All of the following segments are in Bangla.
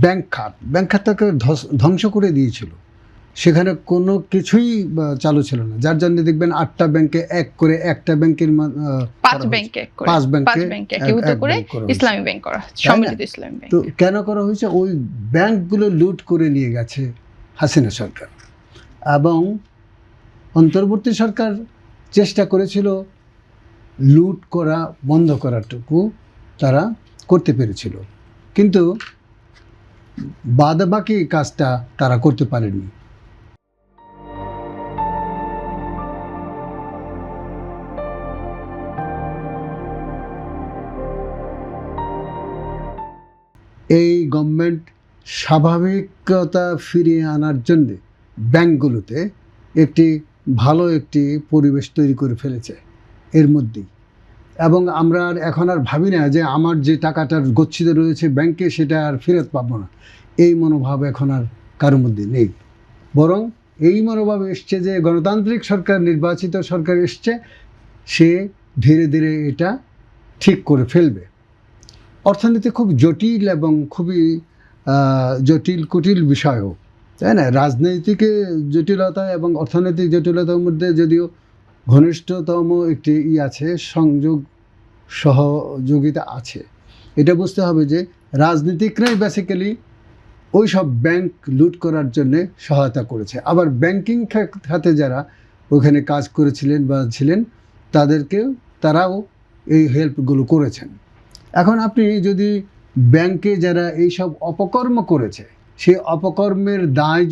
ব্যাংক খাতটাকে ধ্বংস করে দিয়েছিল। সেখানে কোনো কিছুই চালু ছিল না, যার জন্য দেখবেন 8টা ব্যাংকে এক করে, একটা ব্যাংকের 5 ব্যাংকে এক করে, 5 ব্যাংকে একীভূত করে ইসলামী ব্যাংক করা, সম্মিলিত ইসলামী ব্যাংক। তো কেন করা হয়েছে? ওই ব্যাংকগুলো লুট করে নিয়ে গেছে হাসিনা সরকার, এবং অন্তর্বর্তী সরকার চেষ্টা করেছিল লুট করা বন্ধ করাটুকু তারা করতে পেরেছিল, কিন্তু বাকি কাজটা তারা করতে পারেনি। এই গভর্নমেন্ট স্বাভাবিকতা ফিরিয়ে আনার জন্যে ব্যাংকগুলোতে ভালো একটি পরিবেশ তৈরি করে ফেলেছে এর মধ্যেই, এবং আমরা এখন আর ভাবি না যে আমার যে টাকাটা গচ্ছিত রয়েছে ব্যাংকে সেটা আর ফেরত পাবো না, এই মনোভাব এখন আর কারোর মধ্যে নেই। বরং এই মনোভাব এসছে যে গণতান্ত্রিক সরকার, নির্বাচিত সরকার এসছে, সে ধীরে ধীরে এটা ঠিক করে ফেলবে। অর্থনীতি খুব জটিল এবং খুবই কুটিল বিষয়ও, তাই না? রাজনৈতিক জটিলতা এবং অর্থনৈতিক জটিলতার মধ্যে যদিও ঘনিষ্ঠতম একটি আছে, সহযোগিতা আছে। এটা বুঝতে হবে যে রাজনীতিকরাই বেসিক্যালি ওই সব ব্যাংক লুট করার জন্যে সহায়তা করেছে। আবার ব্যাংকিং খাতে যারা ওখানে কাজ করেছিলেন বা ছিলেন, তারাও এই হেল্পগুলো করেছেন। এখন আপনি যদি ব্যাংকে যারা এই সব অপকর্ম করেছে, সেই অপকর্মের দায়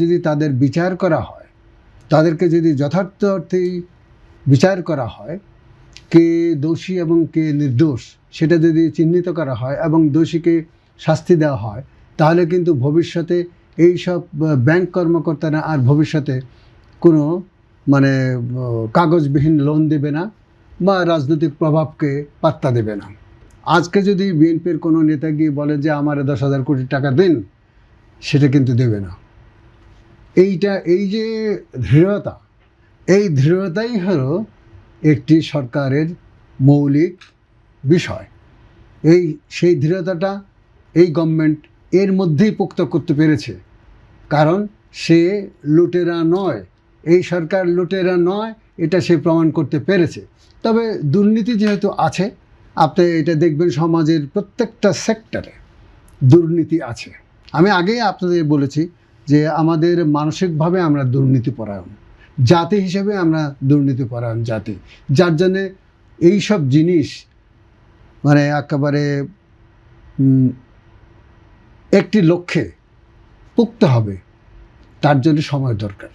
যদি তাদের বিচার করা হয়, তাদেরকে যদি যথার্থ অর্থেই বিচার করা হয়, কে দোষী এবং কে নির্দোষ সেটা যদি চিহ্নিত করা হয় এবং দোষীকে শাস্তি দেওয়া হয়, তাহলে কিন্তু ভবিষ্যতে এই সব ব্যাংক কর্মকর্তারা আর ভবিষ্যতে কোনো কাগজবিহীন লোন দেবে না বা রাজনৈতিক প্রভাবকে পাত্তা দেবে না। আজকে যদি বিএনপির কোনো নেতা গিয়ে বলে যে আমার 10,000 কোটি টাকা দিন, সেটা কিন্তু দেবে না। এই যে দৃঢ়তা, এই দৃঢ়তাই হলো একটি সরকারের মৌলিক বিষয়। সেই দৃঢ়তাটা এই গভর্নমেন্ট এর মধ্যেই পোক্ত করতে পেরেছে, কারণ সে লুটেরা নয়, এই সরকার লুটেরা নয়, এটা সে প্রমাণ করতে পেরেছে। তবে দুর্নীতি যেহেতু আছে, আপনি এটা দেখবেন সমাজের প্রত্যেকটা সেক্টরে দুর্নীতি আছে। আমি আগেই আপনাদের বলেছি যে আমাদের মানসিকভাবে আমরা দুর্নীতিপরায়ণ জাতি হিসেবে, আমরা দুর্নীতিপরায়ণ জাতি, যার জন্যে এইসব জিনিস একেবারে একটি লক্ষ্যে পুক্ত হবে, তার জন্য সময় দরকার।